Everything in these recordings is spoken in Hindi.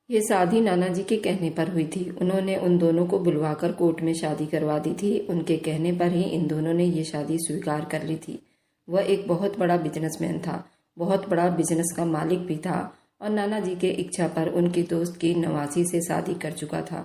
ये शादी नाना जी के कहने पर हुई थी। उन्होंने उन दोनों को बुलवाकर कोर्ट में शादी करवा दी थी। उनके कहने पर ही इन दोनों ने ये शादी स्वीकार कर ली थी। वह एक बहुत बड़ा बिजनेसमैन था, बहुत बड़ा बिजनेस का मालिक भी था और नाना जी के इच्छा पर उनकी दोस्त की नवासी से शादी कर चुका था,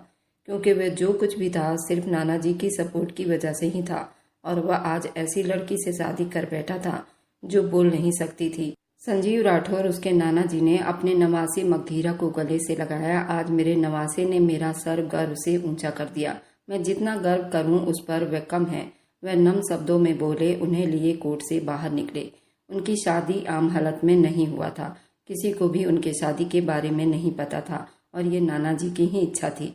क्योंकि वह जो कुछ भी था सिर्फ नाना जी की सपोर्ट की वजह से ही था। और वह आज ऐसी लड़की से शादी कर बैठा था जो बोल नहीं सकती थी। संजीव राठौर, उसके नाना जी ने अपने नवासी मगधीरा को गले से लगाया। आज मेरे नवासे ने मेरा सर गर्व से ऊंचा कर दिया। मैं जितना गर्व करूं उस पर वह कम है। वह नम शब्दों में बोले, उन्हें लिए कोर्ट से बाहर निकले। उनकी शादी आम हालत में नहीं हुआ था। किसी को भी उनके शादी के बारे में नहीं पता था और ये नाना जी की ही इच्छा थी।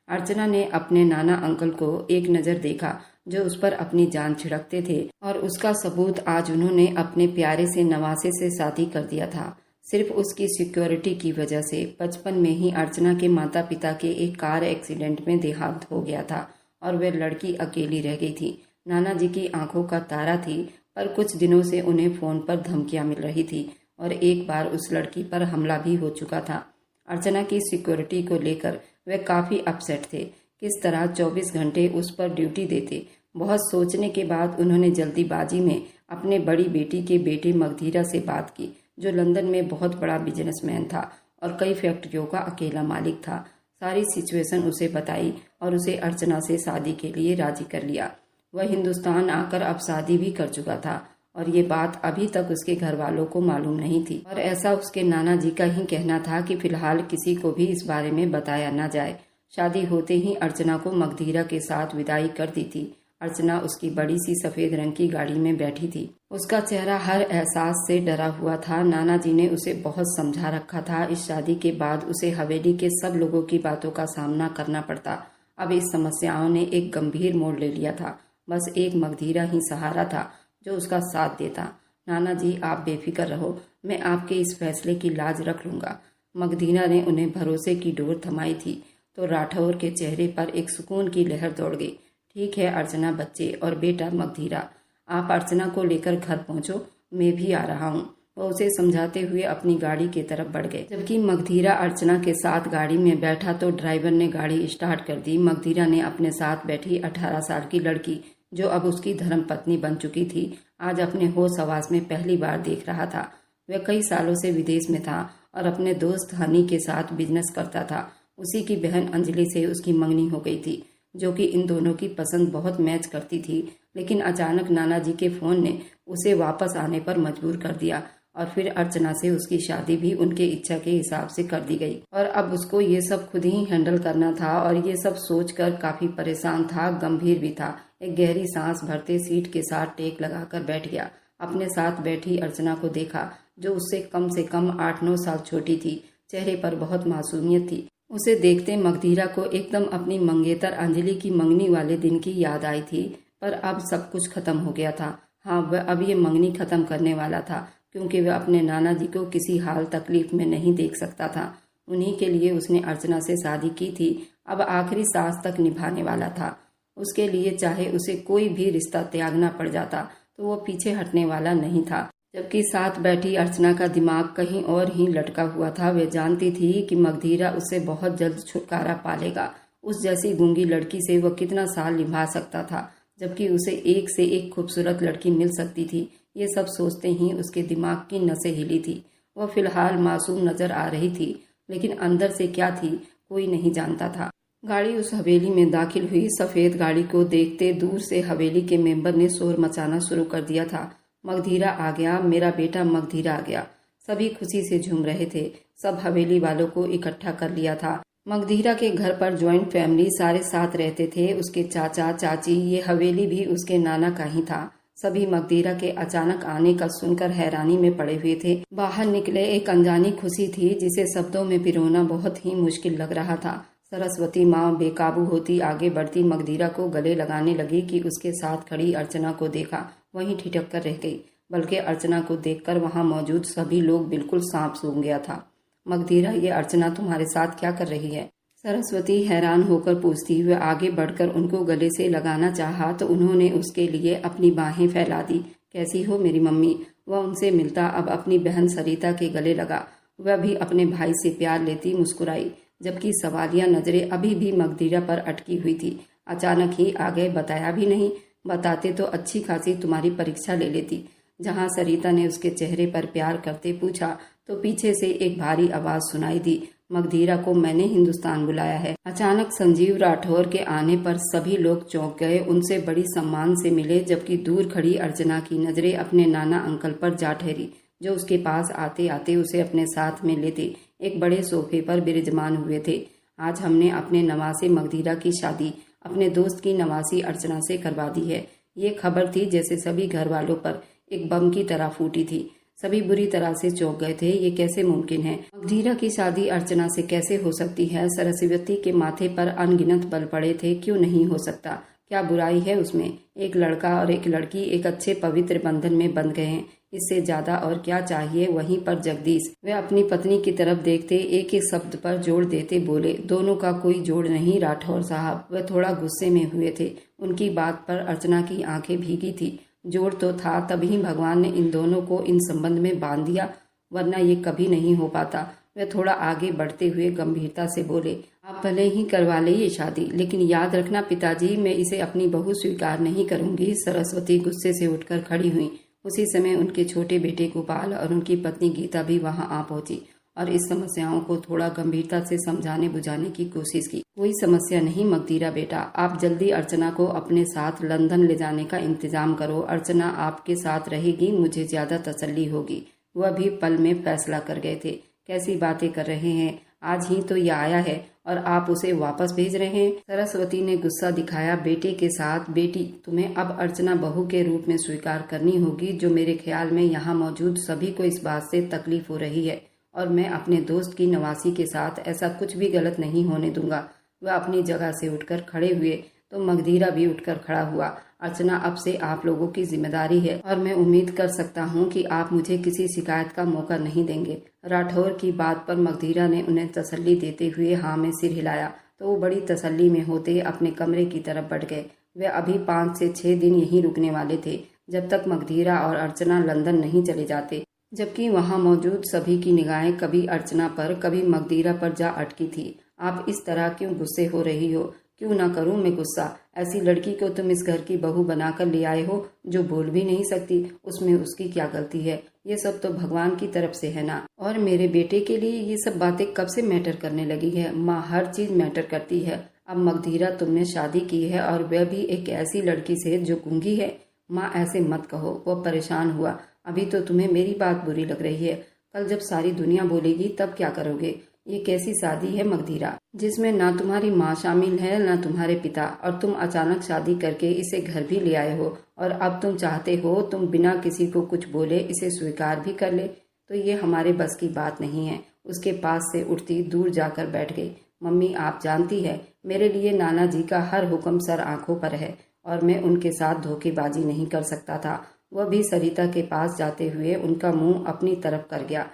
अर्चना ने अपने नाना अंकल को एक नज़र देखा जो उस पर अपनी जान छिड़कते थे और उसका सबूत आज उन्होंने अपने प्यारे से नवासे से शादी कर दिया था, सिर्फ उसकी सिक्योरिटी की वजह से। बचपन में ही अर्चना के माता पिता के एक कार एक्सीडेंट में देहांत हो गया था और वह लड़की अकेली रह गई थी। नाना जी की आंखों का तारा थी, पर कुछ दिनों से उन्हें फोन पर धमकियां मिल रही थी और एक बार उस लड़की पर हमला भी हो चुका था। अर्चना की सिक्योरिटी को लेकर वे काफ़ी अपसेट थे। किस तरह 24 घंटे उस पर ड्यूटी देते। बहुत सोचने के बाद उन्होंने जल्दीबाजी में अपने बड़ी बेटी के बेटे मगधीरा से बात की, जो लंदन में बहुत बड़ा बिजनेसमैन था और कई फैक्ट्रियों का अकेला मालिक था। सारी सिचुएशन उसे बताई और उसे अर्चना से शादी के लिए राजी कर लिया। वह हिंदुस्तान आकर अब शादी भी कर चुका था और ये बात अभी तक उसके घर वालों को मालूम नहीं थी और ऐसा उसके नाना जी का ही कहना था कि फिलहाल किसी को भी इस बारे में बताया न जाए। शादी होते ही अर्चना को मगधीरा के साथ विदाई कर दी थी। अर्चना उसकी बड़ी सी सफेद रंग की गाड़ी में बैठी थी। उसका चेहरा हर एहसास से डरा हुआ था। नाना जी ने उसे बहुत समझा रखा था। इस शादी के बाद उसे हवेली के सब लोगों की बातों का सामना करना पड़ता। अब इस समस्याओं ने एक गंभीर मोड़ ले लिया था। बस एक मगधीरा ही सहारा था जो उसका साथ देता। नाना जी, आप बेफिक्र रहो, मैं आपके इस फैसले की लाज रख लूंगा। मगधीरा ने उन्हें भरोसे की डोर थमाई थी तो राठौर के चेहरे पर एक सुकून की लहर दौड़ गई। ठीक है अर्चना, बच्चे और बेटा मगधीरा, आप अर्चना को लेकर घर पहुंचो, मैं भी आ रहा हूं। वो उसे समझाते हुए अपनी गाड़ी की तरफ बढ़ गए। जबकि मगधीरा अर्चना के साथ गाड़ी में बैठा तो ड्राइवर ने गाड़ी स्टार्ट कर दी। मगधीरा ने अपने साथ बैठी 18 साल की लड़की, जो अब उसकी धर्मपत्नी बन चुकी थी, आज अपने होश हवास में पहली बार देख रहा था। वह कई सालों से विदेश में था और अपने दोस्त हनी के साथ बिजनेस करता था। उसी की बहन अंजलि से उसकी मंगनी हो गई थी, जो कि इन दोनों की पसंद बहुत मैच करती थी। लेकिन अचानक नाना जी के फोन ने उसे वापस आने पर मजबूर कर दिया और फिर अर्चना से उसकी शादी भी उनके इच्छा के हिसाब से कर दी गई और अब उसको ये सब खुद ही हैंडल करना था और ये सब सोचकर काफी परेशान था, गंभीर भी था। एक गहरी सांस भरते सीट के साथ टेक लगाकर बैठ गया। अपने साथ बैठी अर्चना को देखा, जो उससे कम 8-9 साल छोटी थी। चेहरे पर बहुत मासूमियत थी। उसे देखते मगधीरा को एकदम अपनी मंगेतर अंजलि की मंगनी वाले दिन की याद आई थी। पर अब सब कुछ खत्म हो गया था। हाँ, वह अब ये मंगनी खत्म करने वाला था, क्योंकि वह अपने नाना जी को किसी हाल तकलीफ में नहीं देख सकता था। उन्हीं के लिए उसने अर्चना से शादी की थी। अब आखिरी सांस तक निभाने वाला था। उसके लिए चाहे उसे कोई भी रिश्ता त्यागना पड़ जाता तो वो पीछे हटने वाला नहीं था। जबकि साथ बैठी अर्चना का दिमाग कहीं और ही लटका हुआ था। वे जानती थी कि मगधीरा उससे बहुत जल्द छुटकारा पालेगा। उस जैसी गूंगी लड़की से वह कितना साल निभा सकता था, जबकि उसे एक से एक खूबसूरत लड़की मिल सकती थी। ये सब सोचते ही उसके दिमाग की नसें हिली थी। वह फिलहाल मासूम नजर आ रही थी, लेकिन अंदर से क्या थी कोई नहीं जानता था। गाड़ी उस हवेली में दाखिल हुई। सफेद गाड़ी को देखते दूर से हवेली के मेंबर ने शोर मचाना शुरू कर दिया था। मगधीरा आ गया, मेरा बेटा मगधीरा आ गया। सभी खुशी से झूम रहे थे। सब हवेली वालों को इकट्ठा कर लिया था। मगधीरा के घर पर ज्वाइंट फैमिली सारे साथ रहते थे। उसके चाचा चाची, ये हवेली भी उसके नाना का ही था। सभी मगधीरा के अचानक आने का सुनकर हैरानी में पड़े हुए थे। बाहर निकले एक अनजानी खुशी थी जिसे शब्दों में पिरोना बहुत ही मुश्किल लग रहा था। सरस्वती माँ बेकाबू होती आगे बढ़ती मगधीरा को गले लगाने लगी कि उसके साथ खड़ी अर्चना को देखा, वहीं ठिठक कर रह गई। बल्कि अर्चना को देखकर वहां मौजूद सभी लोग बिल्कुल सांप सूंघ गया था। मगधीरा, ये अर्चना तुम्हारे साथ क्या कर रही है? सरस्वती हैरान होकर पूछती हुए आगे बढ़कर उनको गले से लगाना चाहा तो उन्होंने उसके लिए अपनी बाहें फैला दी। कैसी हो मेरी मम्मी? वह उनसे मिलता अब अपनी बहन सरिता के गले लगा। वह भी अपने भाई से प्यार लेती मुस्कुराई। जबकि सवालिया नजरें अभी भी मगधीरा पर अटकी हुई थी। अचानक ही आ गए, बताया भी नहीं। बताते तो अच्छी खासी तुम्हारी परीक्षा ले लेती। जहां सरिता ने उसके चेहरे पर प्यार करते पूछा तो पीछे से एक भारी आवाज सुनाई दी, मगधीरा को मैंने हिंदुस्तान बुलाया है। अचानक संजीव राठौर के आने पर सभी लोग चौंक गए, उनसे बड़ी सम्मान से मिले, जबकि दूर खड़ी अर्चना की नजरें अपने नाना अंकल पर जा ठहरी, जो उसके पास आते आते उसे अपने साथ में लेते एक बड़े सोफे पर विराजमान हुए थे। आज हमने अपने नवासे मगधीरा की शादी अपने दोस्त की नवासी अर्चना से करवा दी है। ये खबर थी जैसे सभी घर वालों पर एक बम की तरह फूटी थी। सभी बुरी तरह से चौंक गए थे। ये कैसे मुमकिन है? मगधीरा की शादी अर्चना से कैसे हो सकती है? सरस्वती के माथे पर अनगिनत बल पड़े थे, क्यों नहीं हो सकता? क्या बुराई है उसमें? एक लड़का और एक लड़की एक अच्छे पवित्र बंधन में बंध गए हैं, इससे ज्यादा और क्या चाहिए? वहीं पर जगदीश वे अपनी पत्नी की तरफ देखते एक एक शब्द पर जोर देते बोले, दोनों का कोई जोड़ नहीं राठौर साहब। वे थोड़ा गुस्से में हुए थे। उनकी बात पर अर्चना की आंखें भीगी थी। जोड़ तो था, तभी भगवान ने इन दोनों को इन संबंध में बांध दिया, वरना ये कभी नहीं हो पाता। वे थोड़ा आगे बढ़ते हुए गंभीरता से बोले, आप भले ही करवा ले ये शादी, लेकिन याद रखना पिताजी, मैं इसे अपनी बहू स्वीकार नहीं करूंगी। सरस्वती गुस्से से उठकर खड़ी हुई। उसी समय उनके छोटे बेटे गोपाल और उनकी पत्नी गीता भी वहां आ पहुंची और इस समस्याओं को थोड़ा गंभीरता से समझाने बुझाने की कोशिश की। कोई समस्या नहीं मगधीरा बेटा, आप जल्दी अर्चना को अपने साथ लंदन ले जाने का इंतजाम करो। अर्चना आपके साथ रहेगी, मुझे ज्यादा तसल्ली होगी। वह भी पल में फैसला कर गए थे। कैसी बातें कर रहे हैं? आज ही तो यह आया है और आप उसे वापस भेज रहे हैं? सरस्वती ने गुस्सा दिखाया बेटे के साथ। बेटी, तुम्हें अब अर्चना बहू के रूप में स्वीकार करनी होगी, जो मेरे ख्याल में यहाँ मौजूद सभी को इस बात से तकलीफ हो रही है, और मैं अपने दोस्त की नवासी के साथ ऐसा कुछ भी गलत नहीं होने दूंगा। वह अपनी जगह से उठकर खड़े हुए तो मगधीरा भी उठकर खड़ा हुआ। अर्चना, अब से आप लोगों की जिम्मेदारी है और मैं उम्मीद कर सकता हूँ कि आप मुझे किसी शिकायत का मौका नहीं देंगे। राठौर की बात पर मगधीरा ने उन्हें तसल्ली देते हुए हाँ में सिर हिलाया, तो वो बड़ी तसल्ली में होते अपने कमरे की तरफ बढ़ गए। वे अभी 5 से 6 दिन यहीं रुकने वाले थे, जब तक मगधीरा और अर्चना लंदन नहीं चले जाते, जबकि वहां मौजूद सभी की निगाहें कभी अर्चना पर कभी मगधीरा पर जा अटकी थी। आप इस तरह क्यों गुस्से हो रही हो? क्यों ना करूं मैं गुस्सा? ऐसी लड़की को तुम इस घर की बहू बनाकर ले आए हो जो बोल भी नहीं सकती, उसमें उसकी क्या गलती है? ये सब तो भगवान की तरफ से है ना। और मेरे बेटे के लिए ये सब बातें कब से मैटर करने लगी है? माँ, हर चीज मैटर करती है। अब मगधीरा, तुमने शादी की है और वह भी एक ऐसी लड़की से जो गूंगी है। माँ, ऐसे मत कहो। वह परेशान हुआ। अभी तो तुम्हें मेरी बात बुरी लग रही है, कल जब सारी दुनिया बोलेगी तब क्या करोगे? ये कैसी शादी है मगधीरा, जिसमें ना तुम्हारी माँ शामिल है ना तुम्हारे पिता, और तुम अचानक शादी करके इसे घर भी ले आए हो, और अब तुम चाहते हो तुम बिना किसी को कुछ बोले इसे स्वीकार भी कर ले? तो ये हमारे बस की बात नहीं है। उसके पास से उठती दूर जाकर बैठ गई। मम्मी, आप जानती है मेरे लिए नाना जी का हर हुक्म सर आंखों पर है, और मैं उनके साथ धोखेबाजी नहीं कर सकता था। वह भी सरिता के पास जाते हुए उनका मुंह अपनी तरफ कर गया।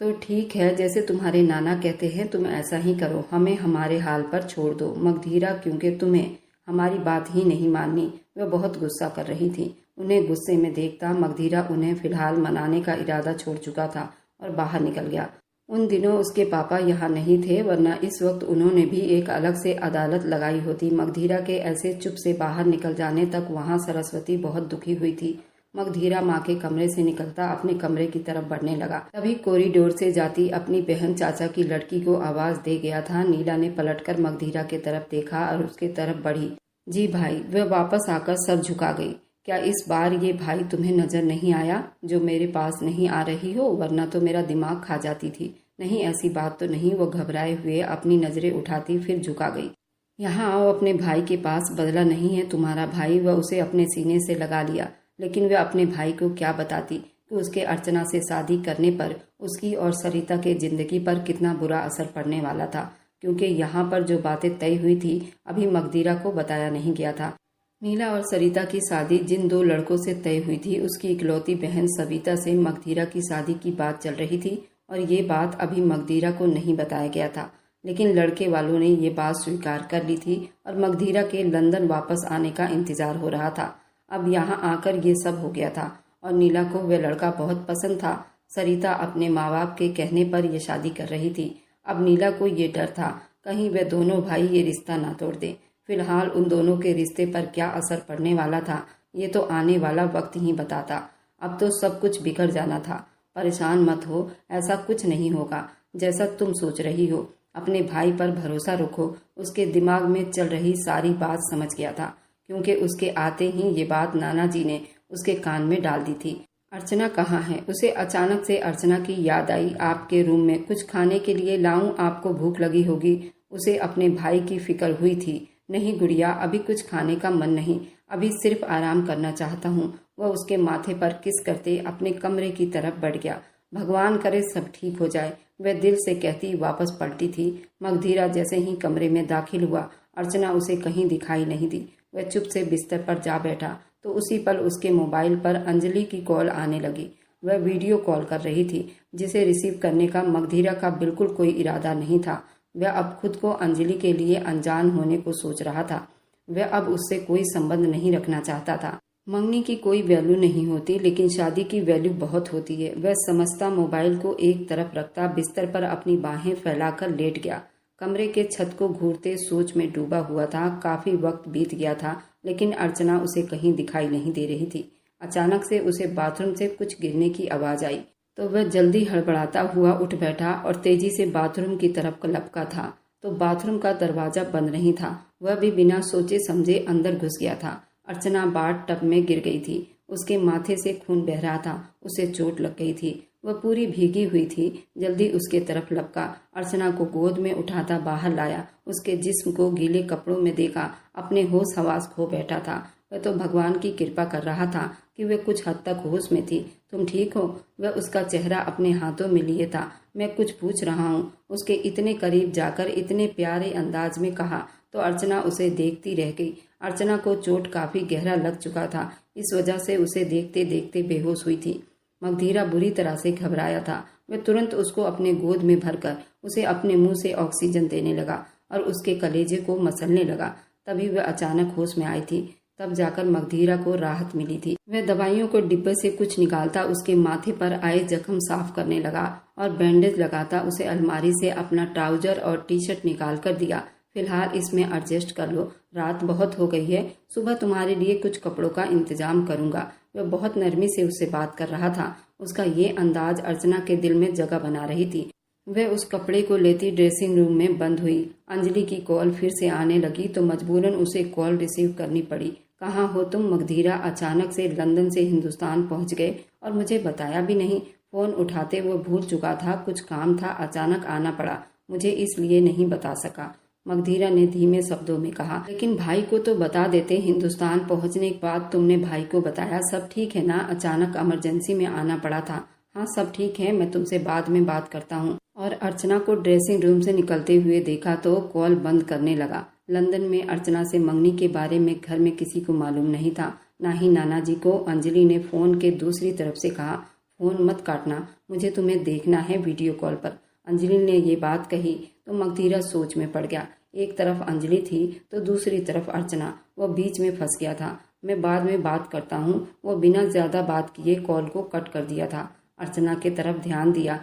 तो ठीक है, जैसे तुम्हारे नाना कहते हैं तुम ऐसा ही करो, हमें हमारे हाल पर छोड़ दो मगधीरा, क्योंकि तुम्हें हमारी बात ही नहीं माननी। वह बहुत गुस्सा कर रही थी। उन्हें गुस्से में देखता मगधीरा उन्हें फिलहाल मनाने का इरादा छोड़ चुका था और बाहर निकल गया। उन दिनों उसके पापा यहाँ नहीं थे, वरना इस वक्त उन्होंने भी एक अलग से अदालत लगाई होती। मगधीरा के ऐसे चुप से बाहर निकल जाने तक वहाँ सरस्वती बहुत दुखी हुई थी। मगधीरा माँ के कमरे से निकलता अपने कमरे की तरफ बढ़ने लगा, तभी कॉरिडोर से जाती अपनी बहन चाचा की लड़की को आवाज दे गया था। नीला ने पलटकर मगधीरा के तरफ देखा और उसके तरफ बढ़ी। जी भाई। वह वापस आकर सर झुका गई। क्या इस बार ये भाई तुम्हें नजर नहीं आया जो मेरे पास नहीं आ रही हो? वरना तो मेरा दिमाग खा जाती थी। नहीं, ऐसी बात तो नहीं। वो घबराए हुए अपनी नजरें उठाती फिर झुका गई। यहाँ आओ, अपने भाई के पास बदला नहीं है तुम्हारा भाई। वह उसे अपने सीने से लगा लिया, लेकिन वह अपने भाई को क्या बताती कि उसके अर्चना से शादी करने पर उसकी और सरिता के जिंदगी पर कितना बुरा असर पड़ने वाला था, क्योंकि यहाँ पर जो बातें तय हुई थी अभी मगधीरा को बताया नहीं गया था। नीला और सरिता की शादी जिन 2 लड़कों से तय हुई थी, उसकी इकलौती बहन सविता से मगधीरा की शादी की बात चल रही थी, और ये बात अभी मगधीरा को नहीं बताया गया था। लेकिन लड़के वालों ने ये बात स्वीकार कर ली थी और मगधीरा के लंदन वापस आने का इंतजार हो रहा था। अब यहाँ आकर ये सब हो गया था और नीला को वह लड़का बहुत पसंद था। सरिता अपने माँ बाप के कहने पर यह शादी कर रही थी। अब नीला को ये डर था कहीं वे दोनों भाई ये रिश्ता ना तोड़ दें। फिलहाल उन दोनों के रिश्ते पर क्या असर पड़ने वाला था ये तो आने वाला वक्त ही बताता। अब तो सब कुछ बिगड़ जाना था। परेशान मत हो, ऐसा कुछ नहीं होगा जैसा तुम सोच रही हो। अपने भाई पर भरोसा रखो। उसके दिमाग में चल रही सारी बात समझ गया था, क्योंकि उसके आते ही ये बात नाना जी ने उसके कान में डाल दी थी। अर्चना कहाँ है? उसे अचानक से अर्चना की याद आई। आपके रूम में कुछ खाने के लिए लाऊं? आपको भूख लगी होगी। उसे अपने भाई की फिक्र हुई थी। नहीं गुड़िया, अभी कुछ खाने का मन नहीं, अभी सिर्फ आराम करना चाहता हूँ। वह उसके माथे पर किस करते अपने कमरे की तरफ बढ़ गया। भगवान करे सब ठीक हो जाए, वह दिल से कहती वापस पलटी थी। मगधीरा जैसे ही कमरे में दाखिल हुआ, अर्चना उसे कहीं दिखाई नहीं दी। वह चुप से बिस्तर पर जा बैठा तो उसी पल उसके मोबाइल पर अंजलि की कॉल आने लगी। वह वीडियो कॉल कर रही थी, जिसे रिसीव करने का मगधीरा का बिल्कुल कोई इरादा नहीं था। वह अब खुद को अंजलि के लिए अनजान होने को सोच रहा था। वह अब उससे कोई संबंध नहीं रखना चाहता था। मंगनी की कोई वैल्यू नहीं होती, लेकिन शादी की वैल्यू बहुत होती है। वह समझता, मोबाइल को एक तरफ रखता बिस्तर पर अपनी बाहें फैलाकर लेट गया। कमरे के छत को घूरते सोच में डूबा हुआ था। काफी वक्त बीत गया था, लेकिन अर्चना उसे कहीं दिखाई नहीं दे रही थी। अचानक से उसे बाथरूम से कुछ गिरने की आवाज आई तो वह जल्दी हड़बड़ाता हुआ उठ बैठा और तेजी से बाथरूम की तरफ लपका था तो बाथरूम का दरवाजा बंद नहीं था। वह भी बिना सोचे समझे अंदर घुस गया था। अर्चना बाथ टब में गिर गई थी। उसके माथे से खून बह रहा था। उसे चोट लग गई थी। वह पूरी भीगी हुई थी। जल्दी उसके तरफ लपका, अर्चना को गोद में उठाता बाहर लाया। उसके जिस्म को गीले कपड़ों में देखा। अपने होश हवास खो बैठा था। वह तो भगवान की कृपा कर रहा था कि वह कुछ हद तक होश में थी। तुम ठीक हो? वह उसका चेहरा अपने हाथों में लिए था। मैं कुछ पूछ रहा हूँ, उसके इतने करीब जाकर इतने प्यारे अंदाज में कहा तो अर्चना उसे देखती रह गई। अर्चना को चोट काफी गहरा लग चुका था, इस वजह से उसे देखते देखते बेहोश हुई थी। मगधीरा बुरी तरह से घबराया था। वह तुरंत उसको अपने गोद में भरकर उसे अपने मुंह से ऑक्सीजन देने लगा और उसके कलेजे को मसलने लगा। तभी वह अचानक होश में आई थी। तब जाकर मगधीरा को राहत मिली थी। वह दवाइयों को डिब्बे से कुछ निकालता उसके माथे पर आए जख्म साफ करने लगा और बैंडेज लगाता उसे अलमारी से अपना ट्राउजर और टी शर्ट निकाल कर दिया। फिलहाल इसमें एडजस्ट कर लो, रात बहुत हो गई है, सुबह तुम्हारे लिए कुछ कपड़ों का इंतजाम करूंगा। वह बहुत नरमी से उससे बात कर रहा था। उसका ये अंदाज अर्चना के दिल में जगह बना रही थी। वह उस कपड़े को लेती ड्रेसिंग रूम में बंद हुई। अंजलि की कॉल फिर से आने लगी तो मजबूरन उसे कॉल रिसीव करनी पड़ी। कहाँ हो तुम मगधीरा? अचानक से लंदन से हिंदुस्तान पहुंच गए और मुझे बताया भी नहीं। फोन उठाते वो भूल चुका था, कुछ काम था, अचानक आना पड़ा, मुझे इसलिए नहीं बता सका। मगधीरा ने धीमे शब्दों में कहा। लेकिन भाई को तो बता देते। हिंदुस्तान पहुंचने के बाद तुमने भाई को बताया? सब ठीक है ना? अचानक इमरजेंसी में आना पड़ा था। हाँ सब ठीक है, मैं तुमसे बाद में बात करता हूँ। और अर्चना को ड्रेसिंग रूम से निकलते हुए देखा तो कॉल बंद करने लगा। लंदन में अर्चना से मंगनी के बारे में घर में किसी को मालूम नहीं था, ना ही नाना जी को। अंजलि ने फोन के दूसरी तरफ से कहा, फोन मत काटना, मुझे तुम्हें देखना है वीडियो कॉल पर। अंजलि ने ये बात कही तो मगधीरा सोच में पड़ गया। एक तरफ अंजलि थी तो दूसरी तरफ अर्चना। वह बीच में फंस गया था। मैं बाद में बात करता हूँ। वह बिना ज्यादा बात किए कॉल को कट कर दिया था। अर्चना की तरफ ध्यान दिया।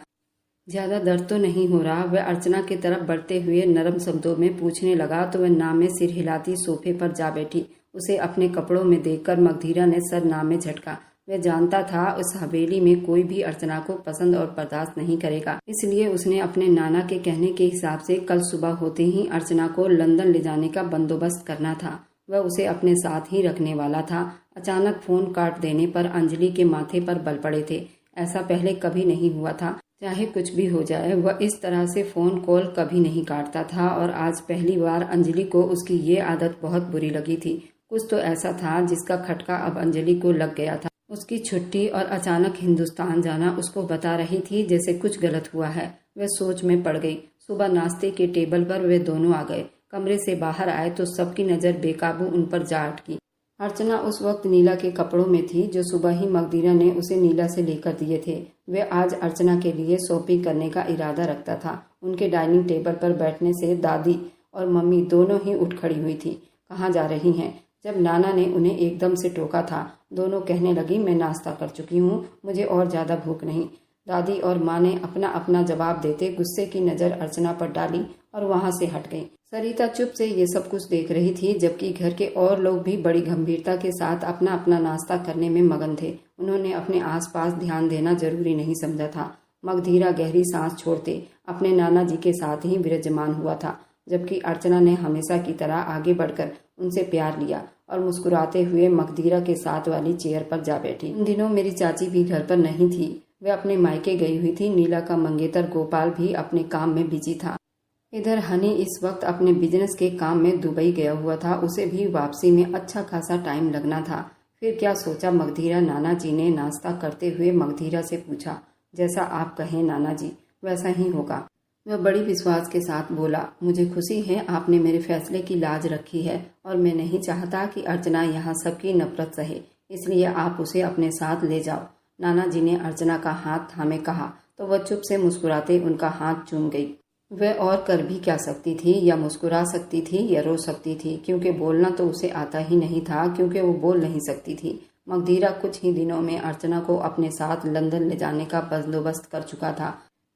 ज्यादा दर्द तो नहीं हो रहा? वह अर्चना की तरफ बढ़ते हुए नरम शब्दों में पूछने लगा तो वह नाम में सिर हिलाती सोफे पर जा बैठी। उसे अपने कपड़ों में देखकर मगधीरा ने सर नाम में झटका। वह जानता था उस हवेली में कोई भी अर्चना को पसंद और बर्दाश्त नहीं करेगा, इसलिए उसने अपने नाना के कहने के हिसाब से कल सुबह होते ही अर्चना को लंदन ले जाने का बंदोबस्त करना था। वह उसे अपने साथ ही रखने वाला था। अचानक फोन काट देने पर अंजलि के माथे पर बल पड़े थे। ऐसा पहले कभी नहीं हुआ था। चाहे कुछ भी हो जाए, वह इस तरह से फोन कॉल कभी नहीं काटता था और आज पहली बार अंजलि को उसकी ये आदत बहुत बुरी लगी थी। कुछ तो ऐसा था जिसका खटका अब अंजलि को लग गया था। उसकी छुट्टी और अचानक हिंदुस्तान जाना उसको बता रही थी जैसे कुछ गलत हुआ है। वह सोच में पड़ गई। सुबह नाश्ते के टेबल पर वे दोनों आ गए। कमरे से बाहर आए तो सबकी नजर बेकाबू उन पर जा अटकी। अर्चना उस वक्त नीला के कपड़ों में थी जो सुबह ही मगधीरा ने उसे नीला से लेकर दिए थे। वह आज अर्चना के लिए शॉपिंग करने का इरादा रखता था। उनके डाइनिंग टेबल पर बैठने से दादी और मम्मी दोनों ही उठ खड़ी हुई थी। कहाँ जा रही हैं? जब नाना ने उन्हें एकदम से टोका था, दोनों कहने लगी, मैं नाश्ता कर चुकी हूँ, मुझे और ज्यादा भूख नहीं। दादी और माँ ने अपना अपना जवाब देते गुस्से की नज़र अर्चना पर डाली और वहाँ से हट गई। सरिता चुप से ये सब कुछ देख रही थी, जबकि घर के और लोग भी बड़ी गंभीरता के साथ अपना अपना नाश्ता करने में मगन थे। उन्होंने अपने आसपास ध्यान देना जरूरी नहीं समझा था। मगधीरा गहरी सांस छोड़ते अपने नाना जी के साथ ही विराजमान हुआ था, जबकि अर्चना ने हमेशा की तरह आगे बढ़कर उनसे प्यार लिया और मुस्कुराते हुए मगधीरा के साथ वाली चेयर पर जा बैठी। उन दिनों मेरी चाची भी घर पर नहीं थी, वे अपने मायके गई हुई थी। नीला का मंगेतर गोपाल भी अपने काम में बिजी था। इधर हनी इस वक्त अपने बिजनेस के काम में दुबई गया हुआ था। उसे भी वापसी में अच्छा खासा टाइम लगना था। फिर क्या सोचा मगधीरा, नाना जी ने नाश्ता करते हुए मगधीरा से पूछा। जैसा आप कहें नाना जी, वैसा ही होगा। वह बड़ी विश्वास के साथ बोला, मुझे खुशी है आपने मेरे फैसले की लाज रखी है और मैं नहीं चाहता कि अर्चना यहाँ सबकी नफरत सहे, इसलिए आप उसे अपने साथ ले जाओ। नाना जी ने अर्चना का हाथ थामे कहा तो वह चुप से मुस्कुराते उनका हाथ चूम गई। वह और कर भी क्या सकती थी, या मुस्कुरा सकती थी या रो सकती थी, क्योंकि बोलना तो उसे आता ही नहीं था, क्योंकि वो बोल नहीं सकती थी। मगधीरा कुछ ही दिनों में अर्चना को अपने साथ लंदन ले जाने का बंदोबस्त कर चुका था।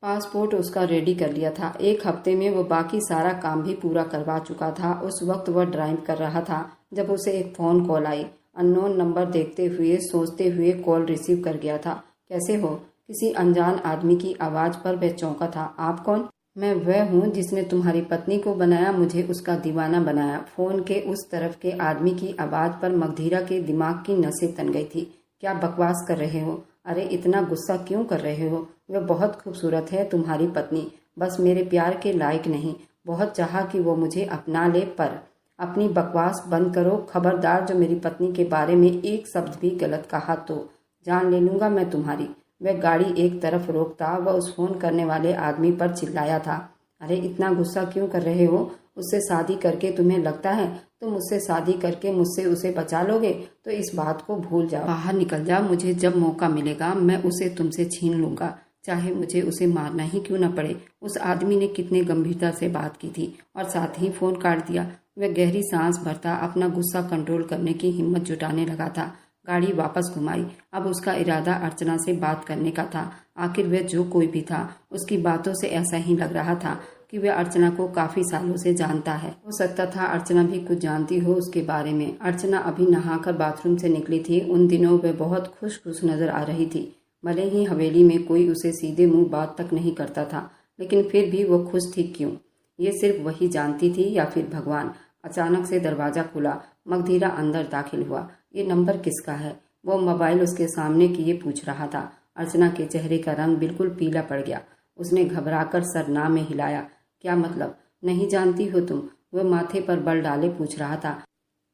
पासपोर्ट उसका रेडी कर लिया था। एक हफ्ते में वो बाकी सारा काम भी पूरा करवा चुका था। उस वक्त वह ड्राइव कर रहा था जब उसे एक फ़ोन कॉल आई। अननोन नंबर देखते हुए सोचते हुए कॉल रिसीव कर गया था। कैसे हो? किसी अनजान आदमी की आवाज़ पर वह चौंका था। आप कौन? मैं वह हूँ जिसने तुम्हारी पत्नी को बनाया, मुझे उसका दीवाना बनाया। फ़ोन के उस तरफ के आदमी की आवाज़ पर मगधीरा के दिमाग की नसें तन गई थी। क्या बकवास कर रहे हो? अरे इतना गुस्सा क्यों कर रहे हो? वह बहुत खूबसूरत है तुम्हारी पत्नी, बस मेरे प्यार के लायक नहीं। बहुत चाहा कि वो मुझे अपना ले, पर अपनी बकवास बंद करो। खबरदार जो मेरी पत्नी के बारे में एक शब्द भी गलत कहा तो जान ले लूँगा मैं तुम्हारी। वह गाड़ी एक तरफ रोकता वह उस फोन करने वाले आदमी पर चिल्लाया था। अरे इतना गुस्सा क्यों कर रहे हो? उससे शादी करके तुम्हें लगता है तुम मुझसे शादी करके मुझसे उसे बचा लोगे? तो इस बात को भूल जाओ, बाहर निकल जा। मुझे जब मौका मिलेगा मैं उसे तुमसे छीन लूंगा, चाहे मुझे उसे मारना ही क्यों न पड़े। उस आदमी ने कितने गंभीरता से बात की थी और साथ ही फोन काट दिया। वह गहरी सांस भरता अपना गुस्सा कंट्रोल करने की हिम्मत जुटाने लगा था। गाड़ी वापस घुमाई। अब उसका इरादा अर्चना से बात करने का था। आखिर वह जो कोई भी था, उसकी बातों से ऐसा ही लग रहा था कि वह अर्चना को काफी सालों से जानता है। हो सकता था अर्चना भी कुछ जानती हो उसके बारे में। अर्चना अभी नहाकर बाथरूम से निकली थी। उन दिनों वह बहुत खुश नजर आ रही थी। भले ही हवेली में कोई उसे सीधे मुंह बात तक नहीं करता था, लेकिन फिर भी वो खुश थी क्यों, ये सिर्फ वही जानती थी या फिर भगवान। अचानक से दरवाजा खुला। मगधीरा अंदर दाखिल हुआ। ये नंबर किसका है? वो मोबाइल उसके सामने किए पूछ रहा था। अर्चना के चेहरे का रंग बिल्कुल पीला पड़ गया। उसने घबराकर सर ना में हिलाया। क्या मतलब? नहीं जानती हो तुम? वह माथे पर बल डाले पूछ रहा था।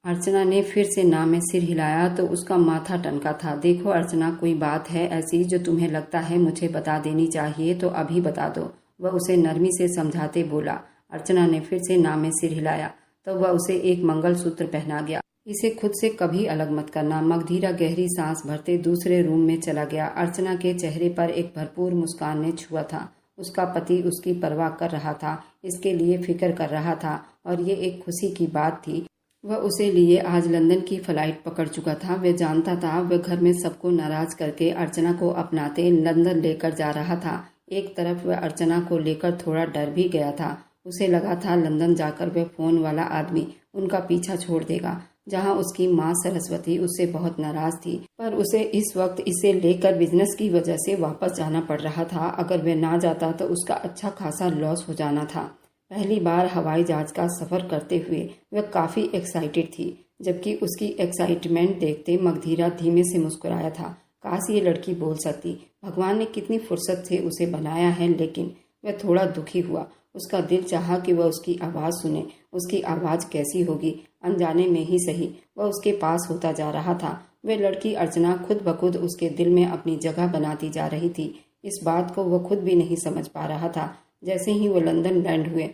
अर्चना ने फिर से ना में सिर हिलाया तो उसका माथा टनका था। देखो अर्चना, कोई बात है ऐसी जो तुम्हें लगता है मुझे बता देनी चाहिए तो अभी बता दो, वह उसे नरमी से समझाते बोला। अर्चना ने फिर से ना में सिर हिलाया तो वह उसे एक मंगलसूत्र पहना गया। इसे खुद से कभी अलग मत करना। मगधीरा गहरी सांस भरते दूसरे रूम में चला गया। अर्चना के चेहरे पर एक भरपूर मुस्कान ने छुआ था। उसका पति उसकी परवाह कर रहा था, इसके लिए फिक्र कर रहा था और ये एक खुशी की बात थी। वह उसे लिए आज लंदन की फ्लाइट पकड़ चुका था। वह जानता था वह घर में सबको नाराज करके अर्चना को अपनाते लंदन लेकर जा रहा था। एक तरफ वह अर्चना को लेकर थोड़ा डर भी गया था। उसे लगा था लंदन जाकर वह फोन वाला आदमी उनका पीछा छोड़ देगा, जहां उसकी माँ सरस्वती उससे बहुत नाराज थी। पर उसे इस वक्त इसे लेकर बिजनेस की वजह से वापस जाना पड़ रहा था। अगर वह ना जाता तो उसका अच्छा खासा लॉस हो जाना था। पहली बार हवाई जहाज का सफर करते हुए वह काफी एक्साइटेड थी, जबकि उसकी एक्साइटमेंट देखते मगधीरा धीमे से मुस्कुराया था। काश ये लड़की बोल सकती। भगवान ने कितनी फुर्सत से उसे बनाया है। लेकिन वह थोड़ा दुखी हुआ। उसका दिल चाहा कि वह उसकी आवाज़ सुने। उसकी आवाज़ कैसी होगी? अनजाने में ही सही, वह उसके पास होता जा रहा था। वह लड़की अर्चना खुद ब खुद उसके दिल में अपनी जगह बनाती जा रही थी। इस बात को वह खुद भी नहीं समझ पा रहा था। जैसे ही वो लंदन लैंड हुए,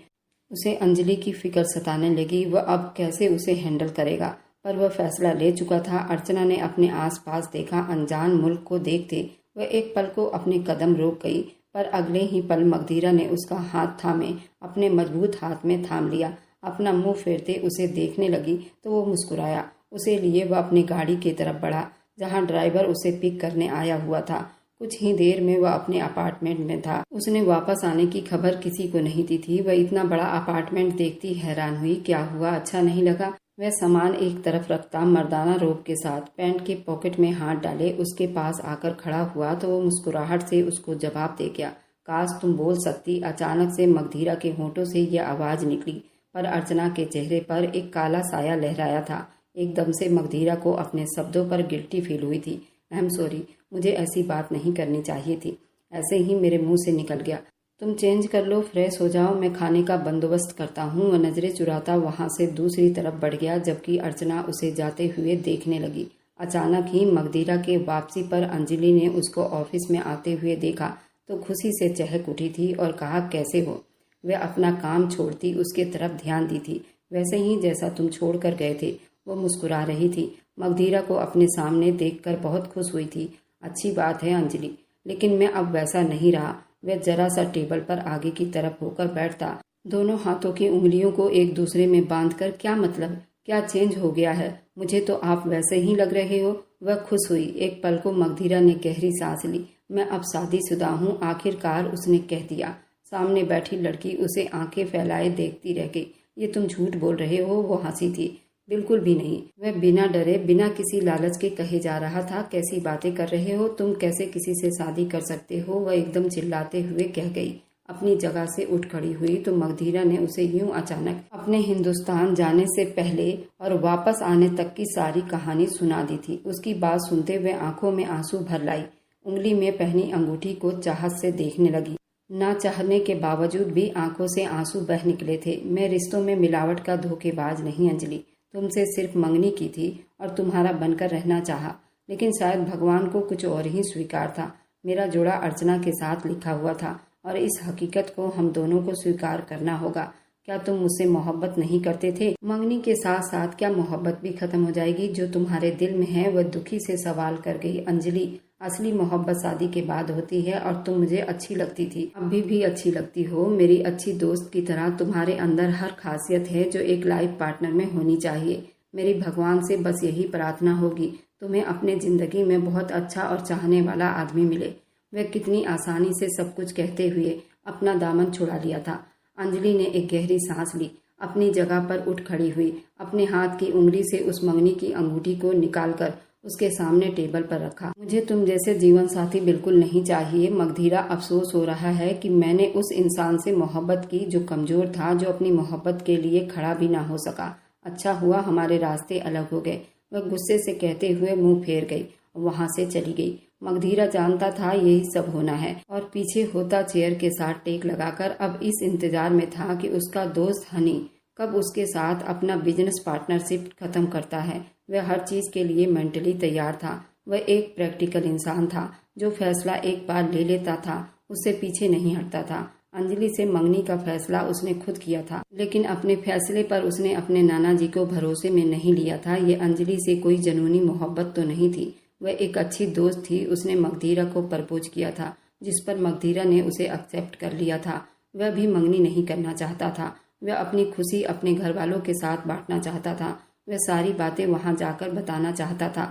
उसे अंजलि की फिक्र सताने लगी। वह अब कैसे उसे हैंडल करेगा? पर वह फैसला ले चुका था। अर्चना ने अपने आसपास देखा। अनजान मुल्क को देखते वह एक पल को अपने कदम रोक गई, पर अगले ही पल मगधीरा ने उसका हाथ थामे अपने मजबूत हाथ में थाम लिया। अपना मुंह फेरते उसे देखने लगी तो वो मुस्कुराया। उसे लिए वह अपनी गाड़ी की तरफ बढ़ा, जहां ड्राइवर उसे पिक करने आया हुआ था। कुछ ही देर में वह अपने अपार्टमेंट में था। उसने वापस आने की खबर किसी को नहीं दी थी। वह इतना बड़ा अपार्टमेंट देखती हैरान हुई। क्या हुआ, अच्छा नहीं लगा? वह सामान एक तरफ रखता मर्दाना रोब के साथ पैंट के पॉकेट में हाथ डाले उसके पास आकर खड़ा हुआ तो वो मुस्कुराहट से उसको जवाब दे गया, काश तुम बोल सकती। अचानक से मगधीरा के होंठों से यह आवाज निकली, पर अर्चना के चेहरे पर एक काला साया लहराया था। एकदम से मगधीरा को अपने शब्दों पर गिल्टी फील हुई थी। आई एम सॉरी, मुझे ऐसी बात नहीं करनी चाहिए थी, ऐसे ही मेरे मुंह से निकल गया। तुम चेंज कर लो, फ्रेश हो जाओ, मैं खाने का बंदोबस्त करता हूँ। वह नजरें चुराता वहां से दूसरी तरफ बढ़ गया, जबकि अर्चना उसे जाते हुए देखने लगी। अचानक ही मगधीरा के वापसी पर अंजलि ने उसको ऑफिस में आते हुए देखा तो खुशी से चहक उठी थी और कहा, कैसे हो? वह अपना काम छोड़ती उसके तरफ ध्यान दी थी, वैसे ही जैसा तुम छोड़ कर गए थे। वो मुस्कुरा रही थी, मगधीरा को अपने सामने देखकर बहुत खुश हुई थी। अच्छी बात है अंजलि, लेकिन मैं अब वैसा नहीं रहा। वह जरा सा टेबल पर आगे की तरफ होकर बैठता, दोनों हाथों की उंगलियों को एक दूसरे में बांधकर, क्या मतलब, क्या चेंज हो गया है? मुझे तो आप वैसे ही लग रहे हो। वह खुश हुई। एक पल को मगधीरा ने गहरी सांस ली। मैं अब शादीशुदा हूँ, आखिरकार उसने कह दिया। सामने बैठी लड़की उसे आंखें फैलाए देखती रह गई। ये तुम झूठ बोल रहे हो? वो हंसी थी। बिल्कुल भी नहीं। वह बिना डरे बिना किसी लालच के कहे जा रहा था, कैसी बातें कर रहे हो तुम, कैसे किसी से शादी कर सकते हो? वह एकदम चिल्लाते हुए कह गई। अपनी जगह से उठ खड़ी हुई तो मगधीरा ने उसे यूं अचानक अपने हिंदुस्तान जाने से पहले और वापस आने तक की सारी कहानी सुना दी थी। उसकी बात सुनते हुए आंखों में आंसू भर लाई, उंगली में पहनी अंगूठी को चाहत से देखने लगी। ना चाहने के बावजूद भी आंखों से आंसू बह निकले थे। मैं रिश्तों में मिलावट का धोखेबाज नहीं अंजलि, तुमसे सिर्फ मंगनी की थी और तुम्हारा बनकर रहना चाहा, लेकिन शायद भगवान को कुछ और ही स्वीकार था। मेरा जोड़ा अर्चना के साथ लिखा हुआ था और इस हकीकत को हम दोनों को स्वीकार करना होगा। क्या तुम मुझसे मोहब्बत नहीं करते थे? मंगनी के साथ साथ क्या मोहब्बत भी खत्म हो जाएगी? जो तुम्हारे दिल में है, वह दुखी से सवाल कर गई अंजलि। असली मोहब्बत शादी के बाद होती है और तुम मुझे अच्छी लगती थी, अभी भी अच्छी लगती हो। मेरी अच्छी दोस्त की तरह तुम्हारे अंदर हर खासियत है जो एक लाइफ पार्टनर में होनी चाहिए। मेरी भगवान से बस यही प्रार्थना होगी, तुम्हें अपने जिंदगी में बहुत अच्छा और चाहने वाला आदमी मिले। वह कितनी आसानी से सब कुछ कहते हुए अपना दामन छुड़ा लिया था। अंजलि ने एक गहरी सांस ली, अपनी जगह पर उठ खड़ी हुई, अपने हाथ की उंगली से उस मंगनी की अंगूठी को निकालकर उसके सामने टेबल पर रखा। मुझे तुम जैसे जीवन साथी बिल्कुल नहीं चाहिए मगधीरा। अफसोस हो रहा है कि मैंने उस इंसान से मोहब्बत की जो कमजोर था, जो अपनी मोहब्बत के लिए खड़ा भी ना हो सका। अच्छा हुआ हमारे रास्ते अलग हो गए। वह गुस्से से कहते हुए मुंह फेर गई और वहां से चली गई। मगधीरा जानता था यही सब होना है और पीछे होता चेयर के साथ टेक लगाकर अब इस इंतजार में था कि उसका दोस्त हनी कब उसके साथ अपना बिजनेस पार्टनरशिप खत्म करता है। वह हर चीज के लिए मेंटली तैयार था। वह एक प्रैक्टिकल इंसान था जो फैसला एक बार ले लेता था उससे पीछे नहीं हटता था। अंजलि से मंगनी का फैसला उसने खुद किया था, लेकिन अपने फैसले पर उसने अपने नाना जी को भरोसे में नहीं लिया था। ये अंजलि से कोई जनूनी मोहब्बत तो नहीं थी, वह एक अच्छी दोस्त थी। उसने मगधीरा को प्रपोज किया था, जिस पर मगधीरा ने उसे एक्सेप्ट कर लिया था। वह भी मंगनी नहीं करना चाहता था। वह अपनी खुशी अपने घर वालों के साथ बांटना चाहता था। वह सारी बातें वहां जाकर बताना चाहता था,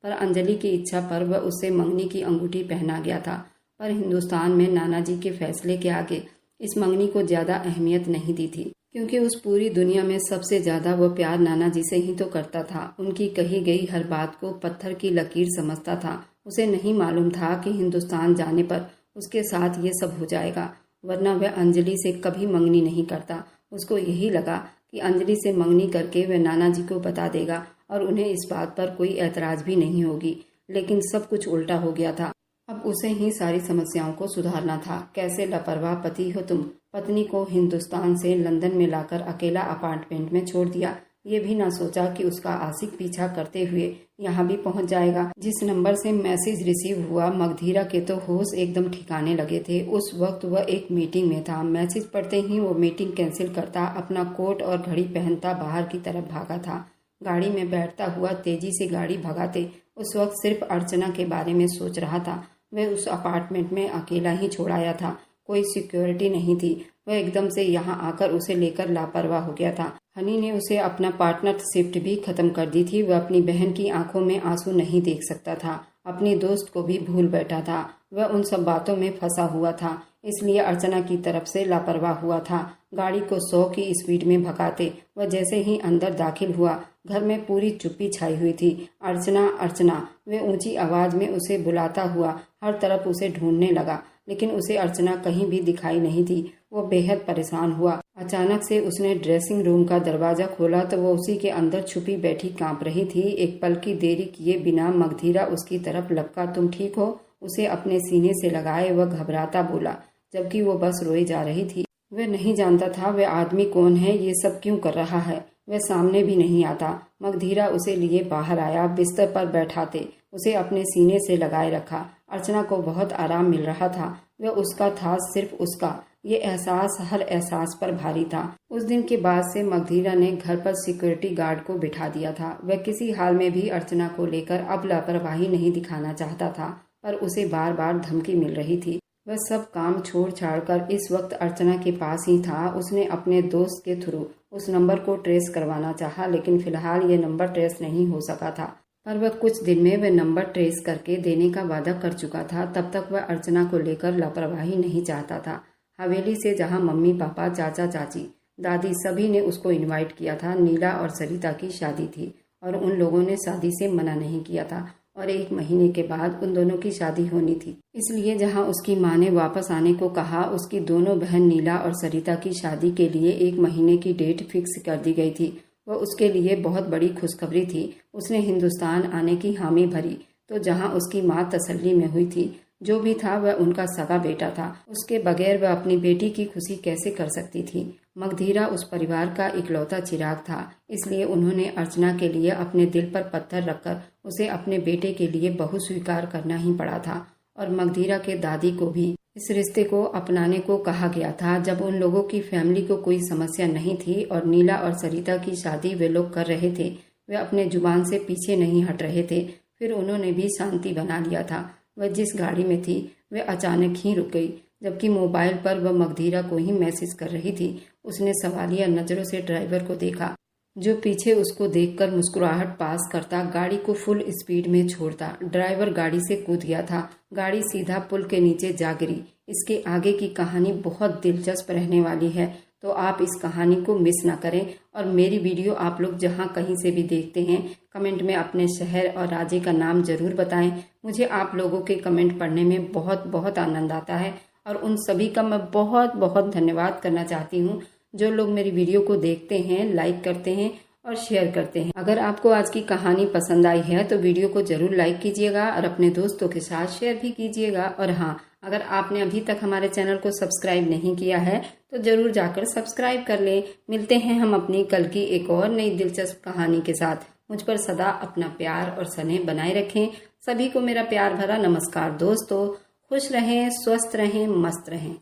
पर अंजलि की इच्छा पर वह उससे मंगनी की अंगूठी पहना गया था। पर हिंदुस्तान में नाना जी के फैसले के आगे इस मंगनी को ज्यादा अहमियत नहीं दी थी, क्योंकि उस पूरी दुनिया में सबसे ज्यादा वह प्यार नाना जी से ही तो करता था। उनकी कही गई हर बात को पत्थर की लकीर समझता था। उसे नहीं मालूम था कि हिंदुस्तान जाने पर उसके साथ ये सब हो जाएगा, वरना वह अंजलि से कभी मंगनी नहीं करता। उसको यही लगा कि अंजलि से मंगनी करके वह नाना जी को बता देगा और उन्हें इस बात पर कोई ऐतराज भी नहीं होगी, लेकिन सब कुछ उल्टा हो गया था। अब उसे ही सारी समस्याओं को सुधारना था। कैसे लापरवाह पति हो तुम। पत्नी को हिंदुस्तान से लंदन में लाकर अकेला अपार्टमेंट में छोड़ दिया। ये भी ना सोचा कि उसका आशिक पीछा करते हुए यहाँ भी पहुँच जाएगा। जिस नंबर से मैसेज रिसीव हुआ, मगधीरा के तो होश एकदम ठिकाने लगे थे। उस वक्त वह एक मीटिंग में था। मैसेज पढ़ते ही वो मीटिंग कैंसिल करता, अपना कोट और घड़ी पहनता बाहर की तरफ भागा था। गाड़ी में बैठता हुआ तेजी से गाड़ी भगाते उस वक्त सिर्फ अर्चना के बारे में सोच रहा था। वह उस अपार्टमेंट में अकेला ही छोड़ाया था, कोई सिक्योरिटी नहीं थी। वह एकदम से यहाँ आकर उसे लेकर लापरवाह हो गया था। हनी ने उसे अपना पार्टनरशिप भी खत्म कर दी थी। वह अपनी बहन की आंखों में आंसू नहीं देख सकता था। अपनी दोस्त को भी भूल बैठा था। वह उन सब बातों में फंसा हुआ था, इसलिए अर्चना की तरफ से लापरवाह हुआ था। गाड़ी को 100 की स्पीड में भगाते वह जैसे ही अंदर दाखिल हुआ, घर में पूरी चुप्पी छाई हुई थी। अर्चना अर्चना, वे ऊंची आवाज में उसे बुलाता हुआ हर तरफ उसे ढूंढने लगा, लेकिन उसे अर्चना कहीं भी दिखाई नहीं थी। वो बेहद परेशान हुआ। अचानक से उसने ड्रेसिंग रूम का दरवाजा खोला तो वो उसी के अंदर छुपी बैठी कांप रही थी। एक पल की देरी किए बिना मगधीरा उसकी तरफ लपका। तुम ठीक हो? उसे अपने सीने से लगाए वह घबराता बोला, जबकि वो बस रोई जा रही थी। वह नहीं जानता था वह आदमी कौन है, ये सब क्यों कर रहा है। वह सामने भी नहीं आता। मगधीरा उसे लिए बाहर आया, बिस्तर पर बैठाते उसे अपने सीने से लगाए रखा। अर्चना को बहुत आराम मिल रहा था। वह उसका था, सिर्फ उसका। ये एहसास हर एहसास पर भारी था। उस दिन के बाद से मगधीरा ने घर पर सिक्योरिटी गार्ड को बिठा दिया था। वह किसी हाल में भी अर्चना को लेकर अब लापरवाही नहीं दिखाना चाहता था, पर उसे बार बार धमकी मिल रही थी। वह सब काम छोड़ छाड़ कर इस वक्त अर्चना के पास ही था। उसने अपने दोस्त के थ्रू उस नंबर को ट्रेस करवाना चाहा, लेकिन फिलहाल ये नंबर ट्रेस नहीं हो सका था। पर वह कुछ दिन में वह नंबर ट्रेस करके देने का वादा कर चुका था। तब तक वह अर्चना को लेकर लापरवाही नहीं चाहता था। हवेली से जहां मम्मी पापा, चाचा चाची, दादी सभी ने उसको इनवाइट किया था। नीला और सरिता की शादी थी और उन लोगों ने शादी से मना नहीं किया था और 1 महीने के बाद उन दोनों की शादी होनी थी। इसलिए जहां उसकी माँ ने वापस आने को कहा, उसकी दोनों बहन नीला और सरिता की शादी के लिए 1 महीने की डेट फिक्स कर दी गई थी। वह उसके लिए बहुत बड़ी खुशखबरी थी। उसने हिंदुस्तान आने की हामी भरी तो जहां उसकी माँ तसल्ली में हुई थी। जो भी था वह उनका सगा बेटा था। उसके बगैर वह अपनी बेटी की खुशी कैसे कर सकती थी। मगधीरा उस परिवार का इकलौता चिराग था, इसलिए उन्होंने अर्चना के लिए अपने दिल पर पत्थर रखकर उसे अपने बेटे के लिए बहू स्वीकार करना ही पड़ा था। और मगधीरा के दादी को भी इस रिश्ते को अपनाने को कहा गया था। जब उन लोगों की फैमिली को कोई समस्या नहीं थी और नीला और सरिता की शादी वे लोग कर रहे थे, वे अपने जुबान से पीछे नहीं हट रहे थे। फिर उन्होंने भी शांति बना लिया था। वह जिस गाड़ी में थी वह अचानक ही रुक गई, जबकि मोबाइल पर वह मगधीरा को ही मैसेज कर रही थी। उसने सवालिया नजरों से ड्राइवर को देखा, जो पीछे उसको देखकर मुस्कुराहट पास करता गाड़ी को फुल स्पीड में छोड़ता। ड्राइवर गाड़ी से कूद गया था। गाड़ी सीधा पुल के नीचे जा गिरी। इसके आगे की कहानी बहुत दिलचस्प रहने वाली है, तो आप इस कहानी को मिस ना करें। और मेरी वीडियो आप लोग जहां कहीं से भी देखते हैं, कमेंट में अपने शहर और राज्य का नाम जरूर बताएं। मुझे आप लोगों के कमेंट पढ़ने में बहुत बहुत आनंद आता है और उन सभी का मैं बहुत बहुत धन्यवाद करना चाहती हूँ जो लोग मेरी वीडियो को देखते हैं, लाइक करते हैं और शेयर करते हैं। अगर आपको आज की कहानी पसंद आई है तो वीडियो को जरूर लाइक कीजिएगा और अपने दोस्तों के साथ शेयर भी कीजिएगा। और हाँ, अगर आपने अभी तक हमारे चैनल को सब्सक्राइब नहीं किया है तो जरूर जाकर सब्सक्राइब कर लें। मिलते हैं हम अपनी कल की एक और नई दिलचस्प कहानी के साथ। मुझ पर सदा अपना प्यार और स्नेह बनाए रखें। सभी को मेरा प्यार भरा नमस्कार दोस्तों। खुश रहें, स्वस्थ रहें, मस्त रहें।